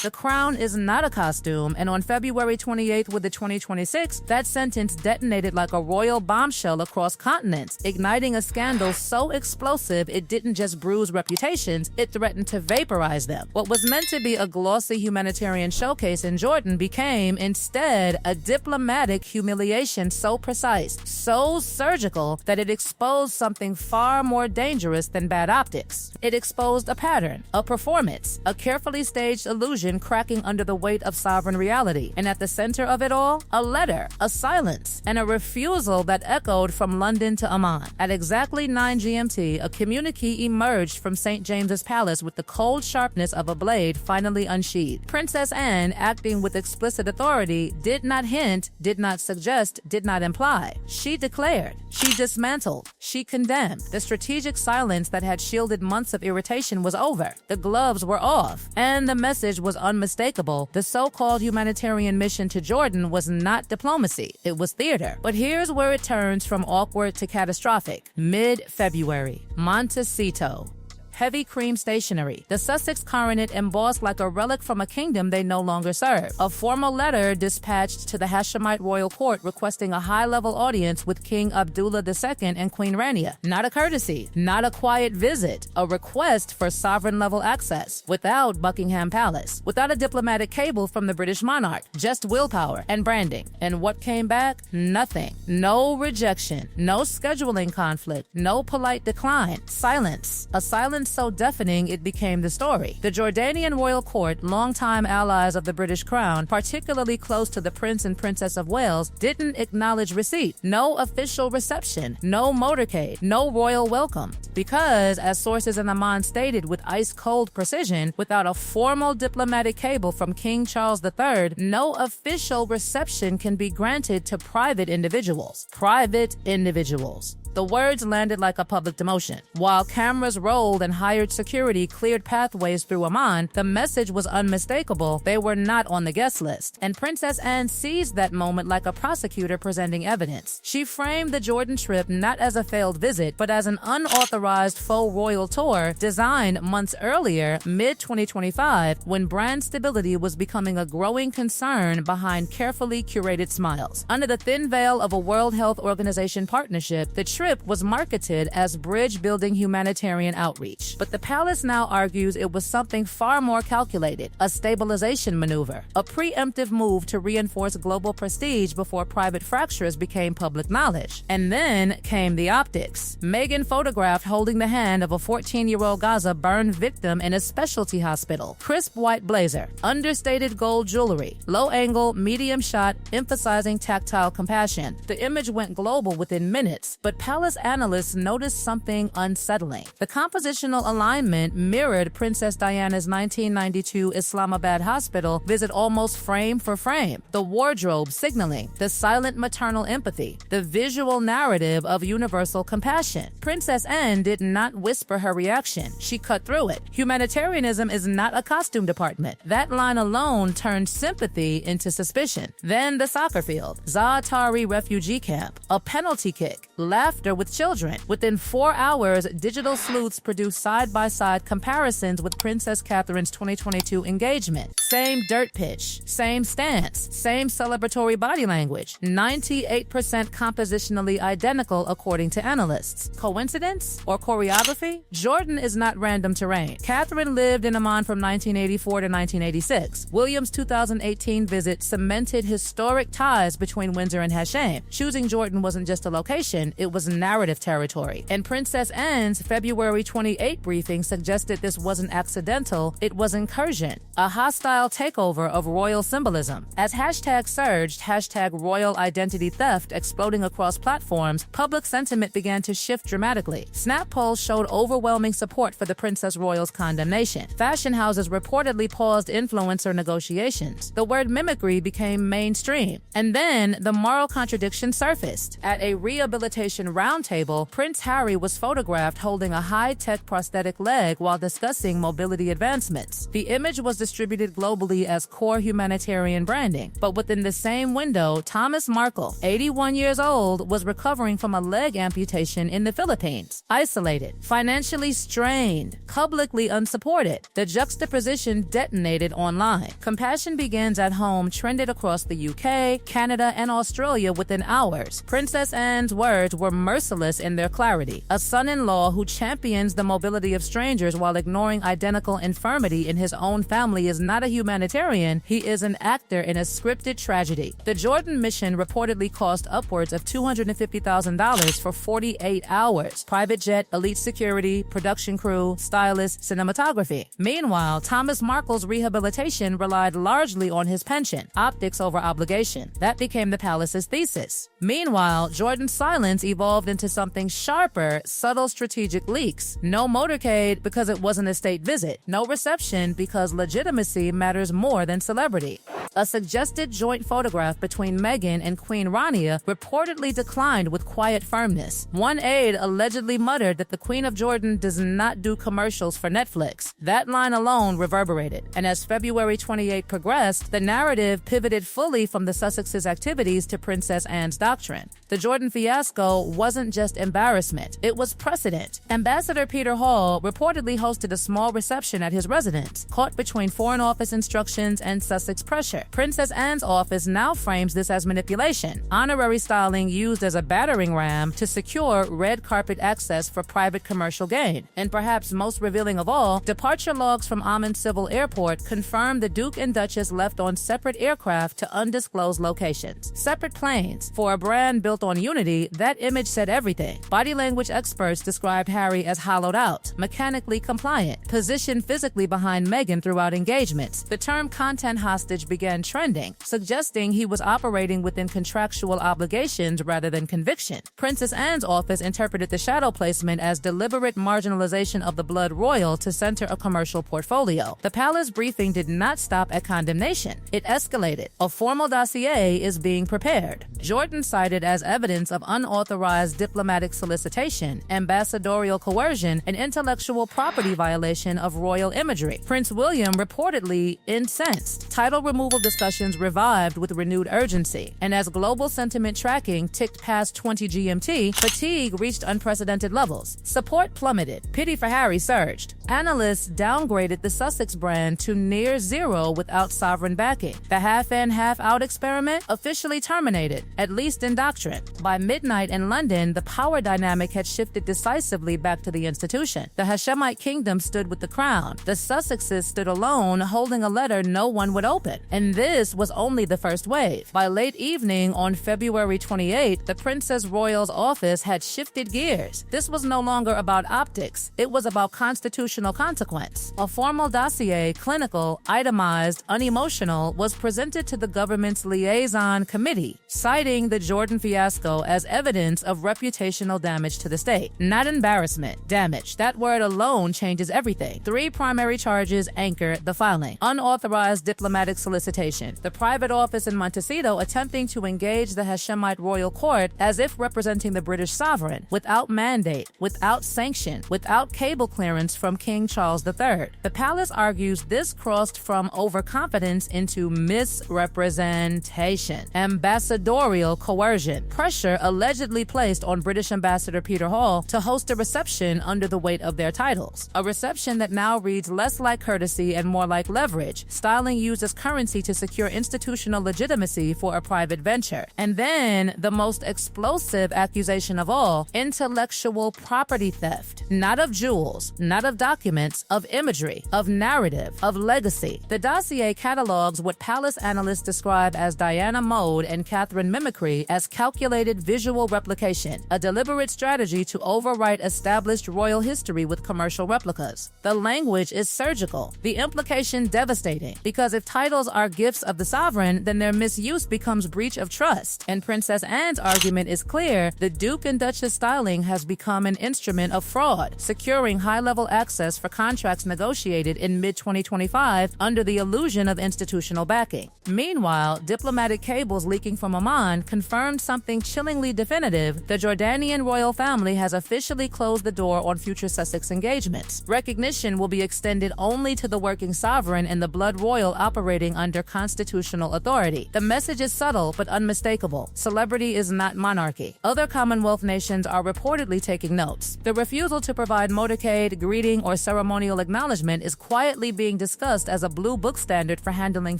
The crown is not a costume, and on February 28th with the 2026, that sentence detonated like a royal bombshell across continents, igniting a scandal so explosive it didn't just bruise reputations, it threatened to vaporize them. What was meant to be a glossy humanitarian showcase in Jordan became, instead, a diplomatic humiliation so precise, so surgical, that it exposed something far more dangerous than bad optics. It exposed a pattern, a performance, a carefully staged illusion cracking under the weight of sovereign reality. And at the center of it all, a letter, a silence, and a refusal that echoed from London to Amman. At exactly 9 GMT, a communique emerged from St. James's Palace with the cold sharpness of a blade finally unsheathed. Princess Anne, acting with explicit authority, did not hint, did not suggest, did not imply. She declared, she dismantled, she condemned. The strategic silence that had shielded months of irritation was over. The gloves were off, and the message was unmistakable. The so-called humanitarian mission to Jordan was not diplomacy, it was theater. But here's where it turns from awkward to catastrophic. Mid-February, Montecito. Heavy cream stationery. The Sussex coronet embossed like a relic from a kingdom they no longer serve. A formal letter dispatched to the Hashemite royal court requesting a high-level audience with King Abdullah II and Queen Rania. Not a courtesy, not a quiet visit, a request for sovereign-level access, without Buckingham Palace, without a diplomatic cable from the British monarch, just willpower and branding. And what came back? Nothing. No rejection, no scheduling conflict, no polite decline. Silence. A silence so deafening it became the story. The Jordanian royal court, longtime allies of the British crown, particularly close to the Prince and Princess of Wales, didn't acknowledge receipt. No official reception, no motorcade, no royal welcome. Because, as sources in Amman stated with ice-cold precision, without a formal diplomatic cable from King Charles III, no official reception can be granted to private individuals. Private individuals. The words landed like a public demotion. While cameras rolled and hired security cleared pathways through Amman, the message was unmistakable. They were not on the guest list. And Princess Anne seized that moment like a prosecutor presenting evidence. She framed the Jordan trip not as a failed visit, but as an unauthorized faux royal tour designed months earlier, mid-2025, when brand stability was becoming a growing concern behind carefully curated smiles. Under the thin veil of a World Health Organization partnership, the trip was marketed as bridge-building humanitarian outreach. But the palace now argues it was something far more calculated, a stabilization maneuver, a preemptive move to reinforce global prestige before private fractures became public knowledge. And then came the optics. Meghan photographed holding the hand of a 14-year-old Gaza burned victim in a specialty hospital. Crisp white blazer, understated gold jewelry, low angle, medium shot, emphasizing tactile compassion. The image went global within minutes, but palace analysts noticed something unsettling. The compositional alignment mirrored Princess Diana's 1992 Islamabad hospital visit almost frame for frame. The wardrobe signaling, the silent maternal empathy, the visual narrative of universal compassion. Princess Anne did not whisper her reaction. She cut through it. Humanitarianism is not a costume department. That line alone turned sympathy into suspicion. Then the soccer field, Za'atari refugee camp, a penalty kick, laughter with children. Within 4 hours, digital sleuths produced side-by-side comparisons with Princess Catherine's 2022 engagement. Same dirt pitch, same stance, same celebratory body language. 98% compositionally identical according to analysts. Coincidence or choreography? Jordan is not random terrain. Catherine lived in Amman from 1984 to 1986. William's 2018 visit cemented historic ties between Windsor and Hashem. Choosing Jordan wasn't just a location, it was narrative territory. And Princess Anne's February 28 briefing suggested this wasn't accidental, it was incursion, a hostile takeover of royal symbolism. As hashtag surged, hashtag royal identity theft exploding across platforms, public sentiment began to shift dramatically. Snap polls showed overwhelming support for the Princess Royal's condemnation. Fashion houses reportedly paused influencer negotiations. The word mimicry became mainstream. And then the moral contradiction surfaced. At a rehabilitation roundtable, Prince Harry was photographed holding a high-tech prosthetic leg while discussing mobility advancements. The image was distributed globally globally as core humanitarian branding. But within the same window, Thomas Markle, 81 years old, was recovering from a leg amputation in the Philippines. Isolated, financially strained, publicly unsupported. The juxtaposition detonated online. Compassion Begins at Home trended across the UK, Canada, and Australia within hours. Princess Anne's words were merciless in their clarity. A son-in-law who champions the mobility of strangers while ignoring identical infirmity in his own family is not a humanitarian, he is an actor in a scripted tragedy. The Jordan mission reportedly cost upwards of $250,000 for 48 hours. Private jet, elite security, production crew, stylists, cinematography. Meanwhile, Thomas Markle's rehabilitation relied largely on his pension, optics over obligation. That became the palace's thesis. Meanwhile, Jordan's silence evolved into something sharper, subtle strategic leaks. No motorcade because it wasn't a state visit. No reception because legitimacy matters more than celebrity. A suggested joint photograph between Meghan and Queen Rania reportedly declined with quiet firmness. One aide allegedly muttered that the Queen of Jordan does not do commercials for Netflix. That line alone reverberated. And as February 28 progressed, the narrative pivoted fully from the Sussexes' activities to Princess Anne's doctrine. The Jordan fiasco wasn't just embarrassment, it was precedent. Ambassador Peter Hall reportedly hosted a small reception at his residence, caught between Foreign Office instructions and Sussex pressure. Princess Anne's office now frames this as manipulation, honorary styling used as a battering ram to secure red carpet access for private commercial gain. And perhaps most revealing of all, departure logs from Amman Civil Airport confirm the Duke and Duchess left on separate aircraft to undisclosed locations. Separate planes. For a brand built on unity, that image said everything. Body language experts described Harry as hollowed out, mechanically compliant, positioned physically behind Meghan throughout engagements. The term content hostage began trending, suggesting he was operating within contractual obligations rather than conviction. Princess Anne's office interpreted the shadow placement as deliberate marginalization of the blood royal to center a commercial portfolio. The palace briefing did not stop at condemnation. It escalated. A formal dossier is being prepared. Jordan cited as evidence of unauthorized diplomatic solicitation, ambassadorial coercion, and intellectual property violation of royal imagery. Prince William reportedly incensed. Title removal discussions revived with renewed urgency, and as global sentiment tracking ticked past 20 GMT, fatigue reached unprecedented levels. Support plummeted. Pity for Harry surged. Analysts downgraded the Sussex brand to near zero without sovereign backing. The half-in, half-out experiment officially terminated, at least in doctrine. By midnight in London, the power dynamic had shifted decisively back to the institution. The Hashemite kingdom stood with the crown. The Sussexes stood alone, holding a letter no one would open. And this was only the first wave. By late evening on February 28, the Princess Royal's office had shifted gears. This was no longer about optics. It was about constitutional consequence. A formal dossier, clinical, itemized, unemotional, was presented to the government's liaison committee, citing the Jordan fiasco as evidence of reputational damage to the state. Not embarrassment, damage. That word alone changes everything. 3 primary charges anchor the filing. Unauthorized diplomatic solicitation. The private office in Montecito attempting to engage the Hashemite royal court as if representing the British sovereign, without mandate, without sanction, without cable clearance from King Charles III. The palace argues this crossed from overconfidence into misrepresentation. Ambassadorial coercion. Pressure allegedly placed on British Ambassador Peter Hall to host a reception under the weight of their titles. A reception that now reads less like courtesy and more like leverage, styling used as currency to secure institutional legitimacy for a private venture. And then, the most explosive accusation of all, intellectual property theft. Not of jewels, not of documents, of imagery, of narrative, of legacy. The dossier catalogs what palace analysts describe as Diana mode and Catherine mimicry as calculated visual replication, a deliberate strategy to overwrite established royal history with commercial replicas. The language is surgical, the implication devastating, because if titles are gifts of the sovereign, then their misuse becomes breach of trust. And Princess Anne's argument is clear: the Duke and Duchess styling has become an instrument of fraud, securing high-level access for contracts negotiated in mid-2025 under the illusion of institutional backing. Meanwhile, diplomatic cables leaking from Oman confirmed something chillingly definitive: the Jordanian royal family has officially closed the door on future Sussex engagements. Recognition will be extended only to the working sovereign in the blood royal operating under constitutional authority. The message is subtle but unmistakable. Celebrity is not monarchy. Other Commonwealth nations are reportedly taking notes. The refusal to provide motorcade, greeting, or ceremonial acknowledgement is quietly being discussed as a blue book standard for handling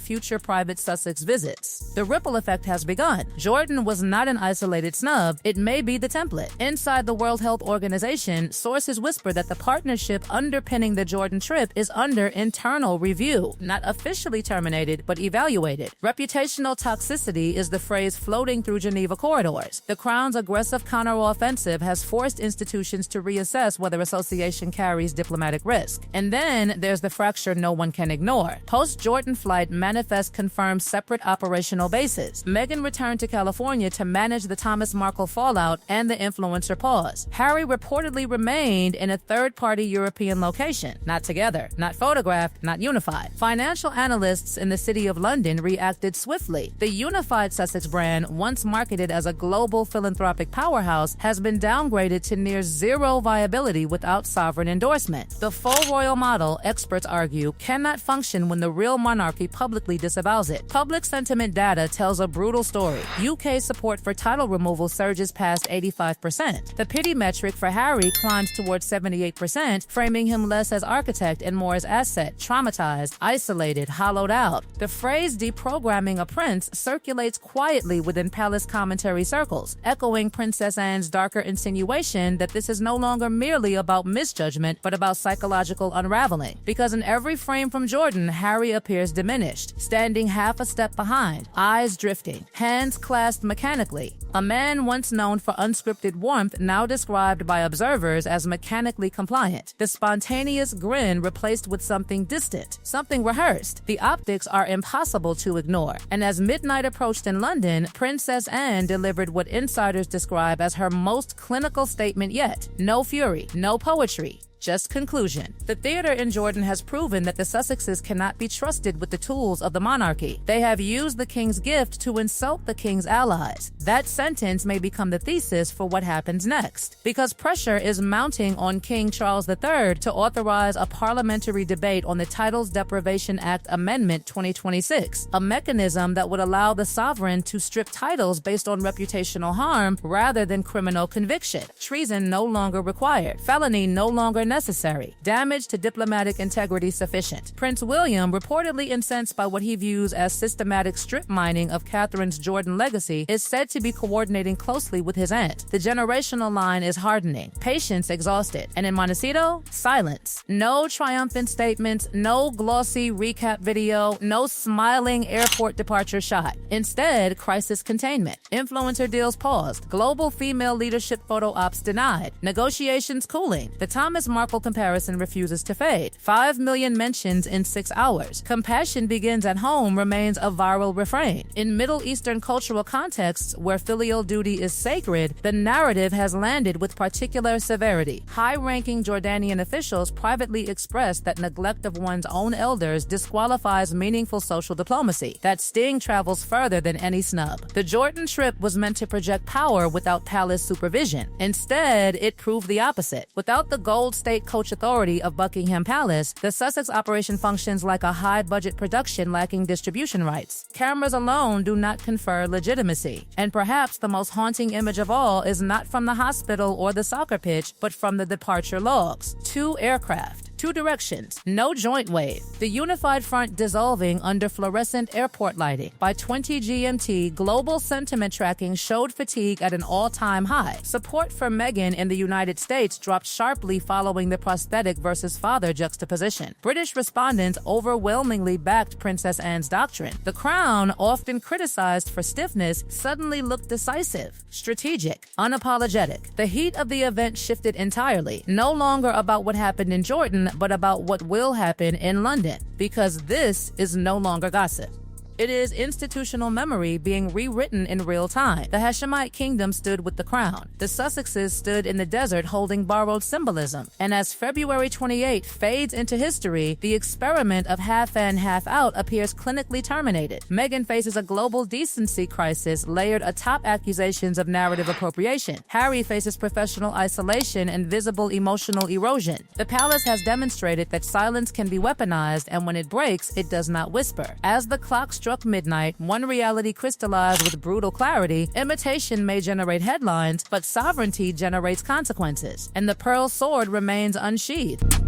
future private Sussex visits. The ripple effect has begun. Jordan was not an isolated snub. It may be the template. Inside the World Health Organization, sources whisper that the partnership underpinning the Jordan trip is under internal review, not officially terminated, but evaluated. Reputational toxicity is the phrase floating through Geneva corridors. The Crown's aggressive counteroffensive has forced institutions to reassess whether association carries diplomatic risk. And then there's the fracture no one can ignore. Post-Jordan flight manifest confirms separate operational bases. Meghan returned to California to manage the Thomas Markle fallout and the influencer pause. Harry reportedly remained in a third-party European location. Not together, not photographed, not unified. Financial analysts in the City of London reacted swiftly. The unified Sussex brand, once marketed as a global philanthropic powerhouse, has been downgraded to near zero viability without sovereign endorsement. The faux royal model, experts argue, cannot function when the real monarchy publicly disavows it. Public sentiment data tells a brutal story. UK support for title removal surges past 85%. The pity metric for Harry climbs towards 78%, framing him less as architect and more as asset, traumatized, isolated, hollowed out. The phrase deprogramming a prince circulates quietly within palace commentary circles, echoing Princess Anne's darker insinuation that this is no longer merely about misjudgment, but about psychological unraveling. Because in every frame from Jordan, Harry appears diminished, standing half a step behind, eyes drifting, hands clasped mechanically. A man once known for unscripted warmth, now described by observers as mechanically compliant. The spontaneous grin replaced with something distant, something rehearsed. The optics are impossible to ignore. And as midnight approached in London, Princess Anne delivered what insiders describe as her most clinical statement yet. No fury, no poetry. Just conclusion. The theater in Jordan has proven that the Sussexes cannot be trusted with the tools of the monarchy. They have used the king's gift to insult the king's allies. That sentence may become the thesis for what happens next, because pressure is mounting on King Charles III to authorize a parliamentary debate on the Titles Deprivation Act Amendment 2026, a mechanism that would allow the sovereign to strip titles based on reputational harm rather than criminal conviction. Treason no longer required. Felony no longer necessary. Damage to diplomatic integrity sufficient. Prince William, reportedly incensed by what he views as systematic strip mining of Catherine's Jordan legacy, is said to be coordinating closely with his aunt. The generational line is hardening. Patience exhausted. And in Montecito, silence. No triumphant statements, no glossy recap video, no smiling airport departure shot. Instead, crisis containment. Influencer deals paused. Global female leadership photo ops denied. Negotiations cooling. The Thomas Markle comparison refuses to fade. 5 million mentions in 6 hours. Compassion begins at home remains a viral refrain. In Middle Eastern cultural contexts where filial duty is sacred, the narrative has landed with particular severity. High-ranking Jordanian officials privately expressed that neglect of one's own elders disqualifies meaningful social diplomacy. That sting travels further than any snub. The Jordan trip was meant to project power without palace supervision. Instead, it proved the opposite. Without the gold state coach authority of Buckingham Palace, the Sussex operation functions like a high-budget production lacking distribution rights. Cameras alone do not confer legitimacy. And perhaps the most haunting image of all is not from the hospital or the soccer pitch, but from the departure logs. 2 aircraft. 2 directions, no joint wave. The unified front dissolving under fluorescent airport lighting. By 20 GMT, global sentiment tracking showed fatigue at an all-time high. Support for Meghan in the United States dropped sharply following the prosthetic versus father juxtaposition. British respondents overwhelmingly backed Princess Anne's doctrine. The Crown, often criticized for stiffness, suddenly looked decisive, strategic, unapologetic. The heat of the event shifted entirely, no longer about what happened in Jordan, but about what will happen in London, because this is no longer gossip. It is institutional memory being rewritten in real time. The Hashemite kingdom stood with the crown. The Sussexes stood in the desert holding borrowed symbolism. And as February 28 fades into history, the experiment of half in, half out appears clinically terminated. Meghan faces a global decency crisis layered atop accusations of narrative appropriation. Harry faces professional isolation and visible emotional erosion. The palace has demonstrated that silence can be weaponized, and when it breaks, it does not whisper. As the clock struck midnight, one reality crystallized with brutal clarity: imitation may generate headlines, but sovereignty generates consequences, and the pearl sword remains unsheathed.